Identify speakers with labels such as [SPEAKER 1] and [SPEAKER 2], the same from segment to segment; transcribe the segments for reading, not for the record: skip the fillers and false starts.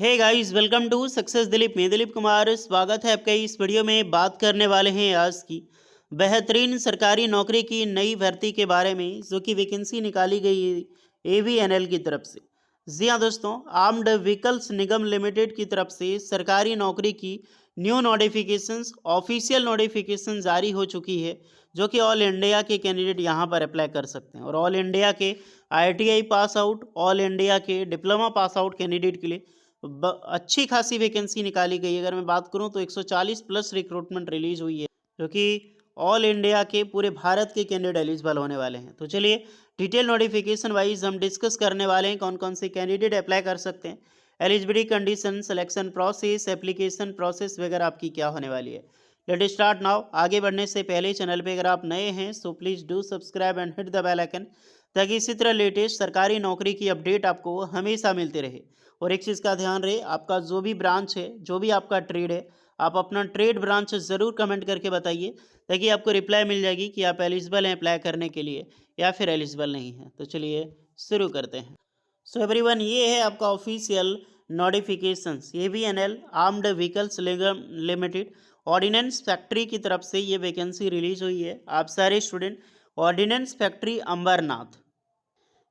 [SPEAKER 1] Hey guys, welcome to success Dilip. मैं दिलीप कुमार, स्वागत है आपका। इस वीडियो में बात करने वाले हैं आज की बेहतरीन सरकारी नौकरी की नई भर्ती के बारे में, जो कि वैकेंसी निकाली गई है एवीएनएल की तरफ से। जी हाँ दोस्तों, आर्म्ड व्हीकल्स निगम लिमिटेड की तरफ से सरकारी नौकरी की न्यू नोटिफिकेशंस, ऑफिशियल नोटिफिकेशन जारी हो चुकी है, जो कि ऑल इंडिया के कैंडिडेट यहाँ पर अप्लाई कर सकते हैं। और ऑल इंडिया के ITI pass out, all India के डिप्लोमा पास आउट कैंडिडेट के लिए अच्छी खासी वैकेंसी निकाली गई है। अगर मैं बात करूं तो 140 प्लस रिक्रूटमेंट रिलीज हुई है, जो कि ऑल इंडिया के पूरे भारत के कैंडिडेट एलिजिबल होने वाले हैं। तो चलिए डिटेल नोटिफिकेशन वाइज हम डिस्कस करने वाले हैं कौन कौन से कैंडिडेट अप्लाई कर सकते हैं, eligibility condition, selection process, application process वगैरह आपकी क्या होने वाली है। Let start now. आगे बढ़ने से पहले चैनल पे अगर आप नए हैं so please do subscribe and hit the bell icon, ताकि इसी तरह लेटेस्ट सरकारी नौकरी की अपडेट आपको हमेशा मिलती रहे। और एक चीज़ का ध्यान रहे, आपका जो भी ब्रांच है, जो भी आपका ट्रेड है, आप अपना ट्रेड ब्रांच ज़रूर कमेंट करके बताइए, ताकि आपको रिप्लाई मिल जाएगी कि आप एलिजिबल हैं अप्लाई करने के लिए या फिर एलिजिबल नहीं हैं। तो चलिए शुरू करते हैं। सो एवरीवन, ये है आपका official notifications. AVNL armed vehicles limited ordnance factory की तरफ से ये वैकेंसी रिलीज हुई है। आप सारे स्टूडेंट, ऑर्डिनेंस फैक्ट्री अंबरनाथ,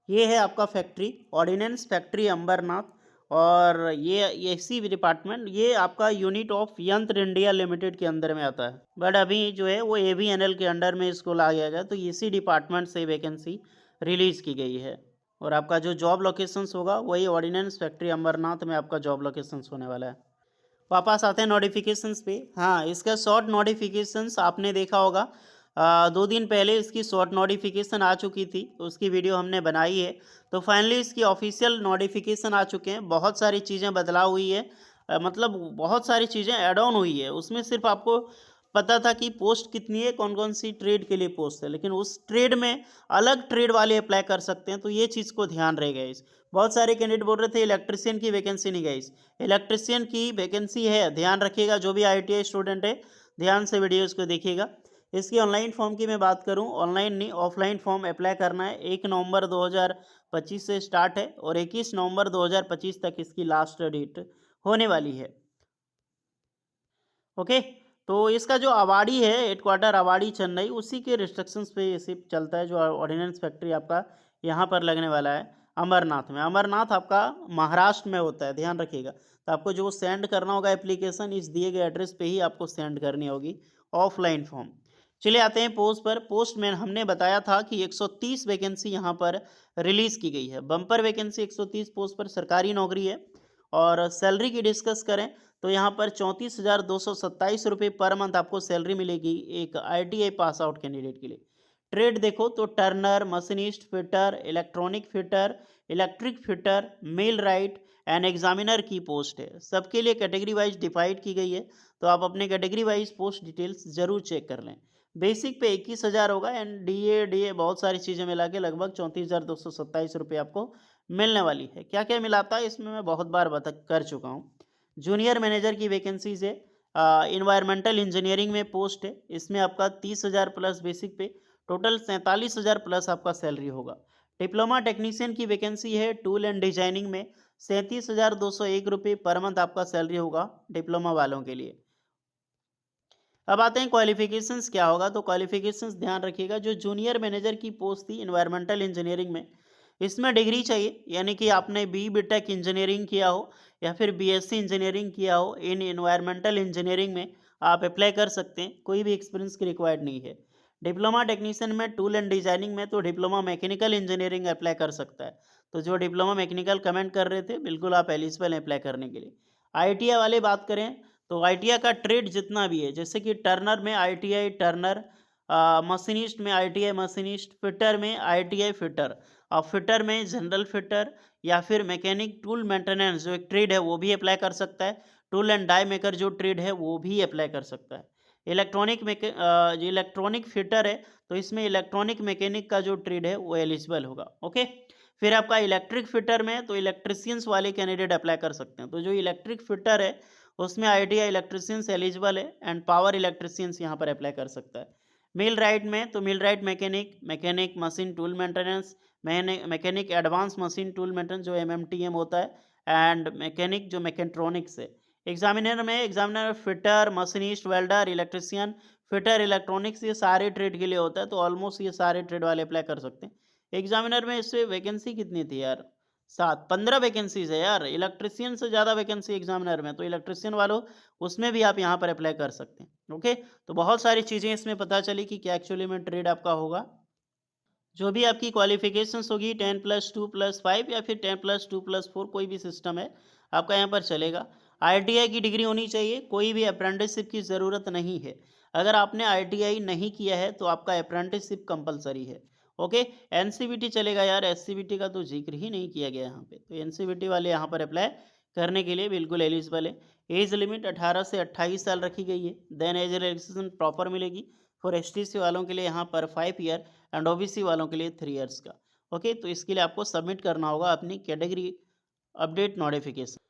[SPEAKER 1] ये है आपका फैक्ट्री, ऑर्डिनेंस फैक्ट्री अंबरनाथ। और ये इसी डिपार्टमेंट, ये आपका यूनिट ऑफ यंत्र इंडिया लिमिटेड के अंदर में आता है, बट अभी जो है वो एवीएनएल के अंडर में इसको लाया गया, तो इसी डिपार्टमेंट से वैकेंसी रिलीज की गई है। और आपका जो जॉब लोकेशंस होगा वही ऑर्डिनेंस फैक्ट्री अंबरनाथ में आपका जॉब लोकेशंस होने वाला है। वापस आते हैं नोटिफिकेशंस पे। हाँ, इसका शॉर्ट नोटिफिकेशंस आपने देखा होगा, 2 दिन पहले इसकी शॉर्ट नोटिफिकेशन आ चुकी थी, उसकी वीडियो हमने बनाई है। तो फाइनली इसकी ऑफिशियल नोटिफिकेशन आ चुके हैं। बहुत सारी चीज़ें बदलाव हुई है, मतलब बहुत सारी चीज़ें ऐड ऑन हुई है। उसमें सिर्फ आपको पता था कि पोस्ट कितनी है, कौन कौन सी ट्रेड के लिए पोस्ट है, लेकिन उस ट्रेड में अलग ट्रेड वाले अप्लाई कर सकते हैं। तो ये चीज़ को ध्यान रहेगा। इस बहुत सारे कैंडिडेट बोल रहे थे इलेक्ट्रिशियन की वैकेंसी नहीं गई। इलेक्ट्रिशियन की वैकेंसी है, ध्यान रखिएगा। जो भी आईटीआई स्टूडेंट है, ध्यान से वीडियोस को देखिएगा। इसकी ऑनलाइन फॉर्म की मैं बात करूं, ऑनलाइन नहीं ऑफलाइन फॉर्म अप्लाई करना है। 1 नवंबर 2025 से स्टार्ट है और 21 नवंबर 2025 तक इसकी लास्ट डेट होने वाली है। ओके, तो इसका जो अवाड़ी है, हेडक्वार्टर अवाड़ी चेन्नई, उसी के रिस्ट्रिक्शंस पे ये सिर्फ चलता है। जो ऑर्डिनेंस फैक्ट्री आपका यहाँ पर लगने वाला है अमरनाथ में। अमरनाथ आपका महाराष्ट्र में होता है, ध्यान रखिएगा। तो आपको जो सेंड करना होगा एप्लीकेशन, इस दिए गए एड्रेस पे ही आपको सेंड करनी होगी ऑफलाइन फॉर्म। चलिए आते हैं पोस्ट पर। पोस्ट में हमने बताया था कि 130 वैकेंसी यहाँ पर रिलीज़ की गई है। बम्पर वैकेंसी 130 पोस्ट पर सरकारी नौकरी है। और सैलरी की डिस्कस करें तो यहाँ पर 34,227 रुपये पर मंथ आपको सैलरी मिलेगी एक आईटीआई पास आउट कैंडिडेट के लिए। ट्रेड देखो तो Turner, machinist, fitter, electronic fitter, electric fitter, mill right and examiner की पोस्ट है। सबके लिए कैटेगरी वाइज डिवाइड की गई है, तो आप अपने कैटेगरी वाइज पोस्ट डिटेल्स जरूर चेक कर लें। बेसिक पे 21,000 होगा एंड डीए बहुत सारी चीज़ें मिला के लगभग 34,227 रुपये आपको मिलने वाली है। क्या क्या मिलाता है इसमें मैं बहुत बार बता कर चुका हूँ। जूनियर मैनेजर की वैकेंसीज है, इन्वायरमेंटल इंजीनियरिंग में पोस्ट है। इसमें आपका 30,000 प्लस बेसिक पे, टोटल 47,000 प्लस आपका सैलरी होगा। डिप्लोमा टेक्नीशियन की वैकेंसी है टूल एंड डिजाइनिंग में, 37,201 रुपये पर मंथ आपका सैलरी होगा डिप्लोमा वालों के लिए। अब आते हैं क्वालिफिकेशंस क्या होगा। तो क्वालिफिकेशंस ध्यान रखिएगा। जो जूनियर मैनेजर की पोस्ट थी इन्वायरमेंटल इंजीनियरिंग में, इसमें डिग्री चाहिए, यानी कि आपने बीटेक इंजीनियरिंग किया हो या फिर बीएससी इंजीनियरिंग किया हो इन इन्वायरमेंटल इंजीनियरिंग में, आप अप्लाई कर सकते हैं। कोई भी एक्सपीरियंस की रिक्वायर्ड नहीं है। डिप्लोमा टेक्नीशियन में, टूल एंड डिजाइनिंग में तो डिप्लोमा मैकेनिकल इंजीनियरिंग अप्लाई कर सकता है। तो जो डिप्लोमा मैकेनिकल कमेंट कर रहे थे, बिल्कुल आप एलिजिबल हैं अप्लाई करने के लिए। आईटीआई वाले बात करें तो आईटीआई का ट्रेड जितना भी है, जैसे कि टर्नर में आईटीआई टर्नर, मशीनिस्ट में आईटीआई मशीनिस्ट, फिटर में आईटीआई फिटर, और फिटर में जनरल फिटर या फिर मैकेनिक टूल मेंटेनेंस जो एक ट्रेड है वो भी अप्लाई कर सकता है। टूल एंड डाई मेकर जो ट्रेड है वो भी अप्लाई कर सकता है। जो इलेक्ट्रॉनिक फिटर है, तो इसमें इलेक्ट्रॉनिक मैकेनिक का जो ट्रेड है वो एलिजिबल होगा। ओके, फिर आपका इलेक्ट्रिक फिटर में तो इलेक्ट्रिशियंस वाले कैंडिडेट अप्लाई कर सकते हैं। तो जो इलेक्ट्रिक फिटर है उसमें आईटीआई इलेक्ट्रिशियंस एलिजिबल है एंड पावर इलेक्ट्रिशियंस यहाँ पर अप्लाई कर सकता है। मिल राइट में तो millwright mechanic, mechanic machine tool maintenance, mechanic advance machine tool maintenance जो एमएमटीएम होता है, एंड मैकेनिक जो मैकेट्रॉनिक्स है। Examiner fitter, machinist, welder, electrician, fitter, electronics, ये सारे ट्रेड के लिए होता है, तो ऑलमोस्ट ये सारे ट्रेड वाले अप्लाई कर सकते हैं। एग्जामिनर में इससे वैकेंसी कितनी थी यार? 7, 15 वैकेंसीज है यार। इलेक्ट्रिशियन से ज़्यादा वैकेंसी एग्जामिनर में, तो इलेक्ट्रिशियन वालों उसमें भी आप यहाँ पर अप्लाई कर सकते हैं। ओके, तो बहुत सारी चीज़ें इसमें पता चली कि क्या एक्चुअली में ट्रेड आपका होगा। जो भी आपकी क्वालिफिकेशंस होगी 10+2+5 या फिर 10+2+4 कोई भी सिस्टम है आपका यहाँ पर चलेगा। आईटीआई की डिग्री होनी चाहिए, कोई भी अप्रेंटिसशिप की ज़रूरत नहीं है। अगर आपने आईटीआई नहीं किया है तो आपका अप्रेंटिसशिप कंपलसरी है। ओके, एनसीवीटी चलेगा यार, एससीवीटी का तो जिक्र ही नहीं किया गया यहाँ पे, तो एनसीवीटी वाले यहाँ पर अप्लाई करने के लिए बिल्कुल एलिजिबल है। एज लिमिट 18 से 28 साल रखी गई है। देन एज रिलैक्सेशन प्रॉपर मिलेगी फॉर एसटीसी वालों के लिए यहाँ पर 5 ईयर एंड ओबीसी वालों के लिए 3 इयर्स का। ओके, तो इसके लिए आपको सबमिट करना होगा अपनी कैटेगरी अपडेट नोटिफिकेशन।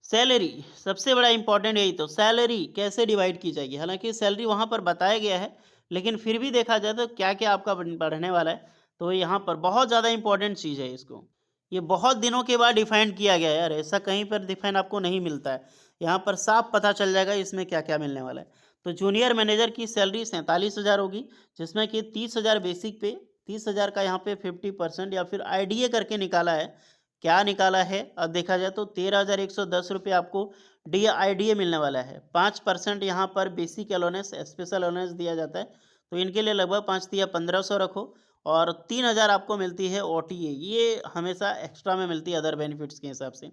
[SPEAKER 1] सैलरी सबसे बड़ा इंपॉर्टेंट, यही तो सैलरी कैसे डिवाइड की जाएगी। हालांकि सैलरी वहाँ पर बताया गया है, लेकिन फिर भी देखा जाए तो क्या क्या आपका बढ़ने वाला है, तो यहाँ पर बहुत ज़्यादा इंपॉर्टेंट चीज़ है। इसको ये बहुत दिनों के बाद डिफाइन किया गया है यार, ऐसा कहीं पर डिफाइन आपको नहीं मिलता है। यहाँ पर साफ पता चल जाएगा इसमें क्या क्या मिलने वाला है। तो जूनियर मैनेजर की सैलरी 47,000 होगी, जिसमें कि 30,000 बेसिक पे, 30,000 का यहाँ पे 50% या फिर आईडीए करके निकाला है। क्या निकाला है अब देखा जाए तो 13,110 रुपये आपको डी आईडीए मिलने वाला है। 5% यहाँ पर बेसिक अलोनेंस, स्पेशल अलोनेंस दिया जाता है, तो इनके लिए लगभग 5 तिया 1500 रखो। और 3,000 आपको मिलती है ओटीए, ये हमेशा एक्स्ट्रा में मिलती है अदर बेनिफिट्स के हिसाब से।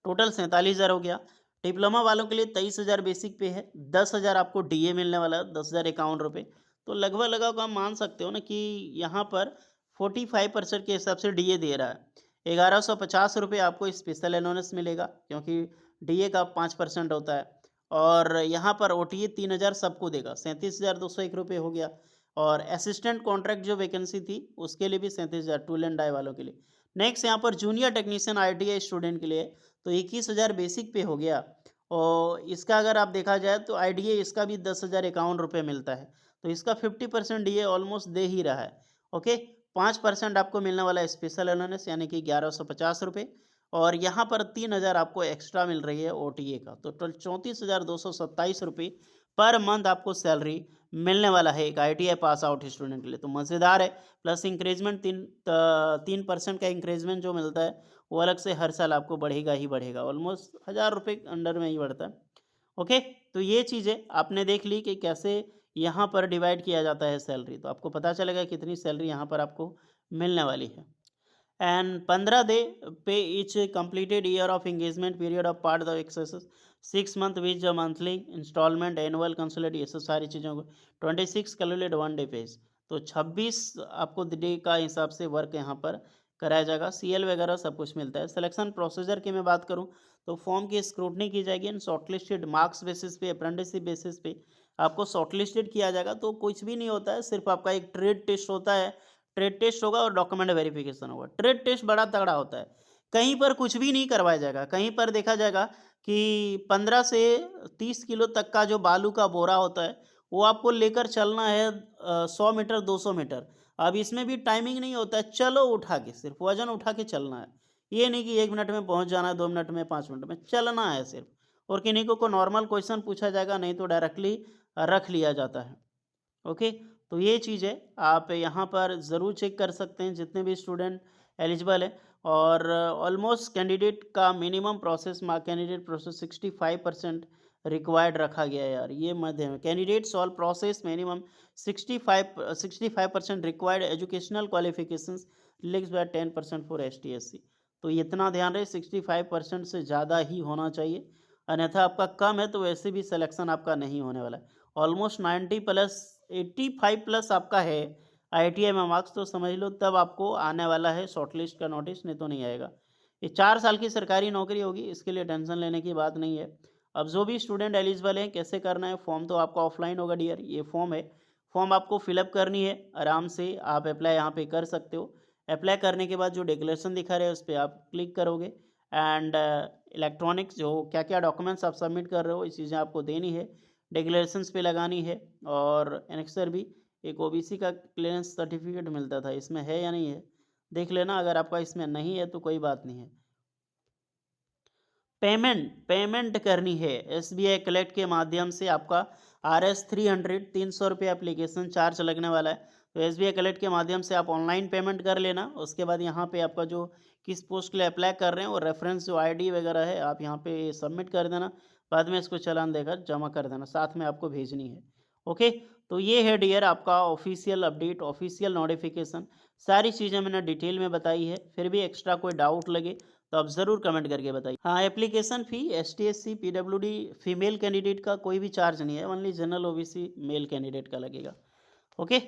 [SPEAKER 1] टोटल 47,000 हो गया। डिप्लोमा वालों के लिए 23,000 बेसिक पे है, 10,000 आपको डीए मिलने वाला है, 10,051 रुपये। तो लगभग लगभग आप मान सकते हो ना कि यहाँ पर 45% के हिसाब से डीए दे रहा है। 1,150 रुपये आपको स्पेशल अलोनेंस मिलेगा, क्योंकि डीए का 5% होता है। और यहाँ पर ओटीए 3,000 सबको देगा, 37,201 रुपये हो गया। और असिस्टेंट कॉन्ट्रैक्ट जो वैकेंसी थी उसके लिए भी 37,000 टूल एंड डाई वालों के लिए। नेक्स्ट यहाँ पर जूनियर टेक्नीशियन आईटीआई स्टूडेंट के लिए तो 21,000 बेसिक पे हो गया। और इसका अगर आप देखा जाए तो आईडीए इसका भी 10,051 रुपये मिलता है, तो इसका 50% डीए ऑलमोस्ट दे ही रहा है। ओके, 5% आपको मिलने वाला है स्पेशल अलोनेंस, यानी कि 1,150 रुपये। और यहाँ पर 3,000 आपको एक्स्ट्रा मिल रही है ओटीए का, तो टोटल 34,227 रुपये पर मंथ आपको सैलरी मिलने वाला है एक आईटीआई पास आउट स्टूडेंट के लिए। तो मज़ेदार है। प्लस इंक्रीजमेंट 3% का इंक्रीजमेंट जो मिलता है वो अलग से हर साल आपको बढ़ेगा ही बढ़ेगा, ऑलमोस्ट 1,000 रुपये अंडर में ही बढ़ता है। ओके, तो ये चीज़ें आपने देख ली कि कैसे यहाँ पर डिवाइड किया जाता है सैलरी, तो आपको पता चलेगा कितनी सैलरी यहाँ पर आपको मिलने वाली है। And 15 day pay each completed year of engagement period of part of exercise 6 month with the monthly installment annual consolidate, ये सब सारी चीज़ों को 26 कैलकुलेट 1 डे पेज, तो 26 आपको डे का हिसाब से वर्क यहाँ पर कराया जाएगा। सीएल वगैरह सब कुछ मिलता है। सिलेक्शन प्रोसीजर की मैं बात करूँ तो फॉर्म की स्क्रूटनी की जाएगी एंड शॉर्टलिस्टेड मार्क्स बेसिस पे, अप्रेंटिसशिप बेसिस पे आपको शॉर्टलिस्टेड किया जाएगा। तो कुछ भी नहीं होता है, सिर्फ आपका एक ट्रेड टेस्ट होता है। ट्रेड टेस्ट होगा और डॉक्यूमेंट वेरिफिकेशन होगा। ट्रेड टेस्ट बड़ा तगड़ा होता है, कहीं पर कुछ भी नहीं करवाया जाएगा। कहीं पर देखा जाएगा कि 15 से 30 किलो तक का जो बालू का बोरा होता है वो आपको लेकर चलना है 100 मीटर 200 मीटर। अब इसमें भी टाइमिंग नहीं होता है, चलो उठा के, सिर्फ वजन उठा के चलना है। ये नहीं कि 1 मिनट में पहुंच जाना है, 2 मिनट में, 5 मिनट में, चलना है सिर्फ। और किन्हीं को नॉर्मल क्वेश्चन पूछा जाएगा, नहीं तो डायरेक्टली रख लिया जाता है। ओके, तो ये चीज़ है, आप यहाँ पर ज़रूर चेक कर सकते हैं जितने भी स्टूडेंट एलिजिबल है। और ऑलमोस्ट कैंडिडेट का minimum process mark candidate process 65% required रखा गया है यार, ये मध्य में candidate solve process minimum 65% required educational qualifications लिक्स बाय 10% फॉर ST SC। तो इतना ध्यान रहे, 65% से ज़्यादा ही होना चाहिए, अन्यथा आपका कम है तो वैसे भी सिलेक्शन आपका नहीं होने वाला है। ऑलमोस्ट 90+ 85+ आपका है आईटीआई में मार्क्स, तो समझ लो तब आपको आने वाला है शॉर्टलिस्ट का नोटिस, नहीं तो नहीं आएगा। ये 4 साल की सरकारी नौकरी होगी, इसके लिए टेंशन लेने की बात नहीं है। अब जो भी स्टूडेंट एलिजिबल हैं, कैसे करना है, फॉर्म तो आपका ऑफलाइन होगा डियर, ये फॉर्म है। फॉर्म आपको फिलअप करनी है, आराम से आप अप्लाई यहाँ पे कर सकते हो। अप्लाई करने के बाद जो डिक्लेरेशन दिखा रहे हैं उस पर आप क्लिक करोगे एंड इलेक्ट्रॉनिक्स जो क्या क्या डॉक्यूमेंट्स आप सबमिट कर रहे हो, ये चीज़ें आपको देनी है, डिक्लेरेशंस पे लगानी है। और एनेक्सर भी एक ओबीसी का क्लियरेंस सर्टिफिकेट मिलता था, इसमें है या नहीं है देख लेना, अगर आपका इसमें नहीं है तो कोई बात नहीं है। पेमेंट करनी है SBI कलेक्ट के माध्यम से। आपका RS 300 एप्लीकेशन चार्ज लगने वाला है। तो SBI कलेक्ट के माध्यम से आप ऑनलाइन पेमेंट कर लेना। उसके बाद यहाँ पे आपका जो किस पोस्ट के लिए अप्लाई कर रहे हैं, और रेफरेंस जो ID वगैरह है आप यहाँ पे सबमिट कर देना। बाद में इसको चालान देकर जमा कर देना, साथ में आपको भेजनी है। ओके, तो ये है डियर आपका ऑफिशियल अपडेट, ऑफिशियल नोटिफिकेशन। सारी चीज़ें मैंने डिटेल में बताई है। फिर भी एक्स्ट्रा कोई डाउट लगे तो आप ज़रूर कमेंट करके बताइए। हाँ, application fee ST/SC PWD female candidate का कोई भी चार्ज नहीं है, only general OBC male candidate का लगेगा। ओके।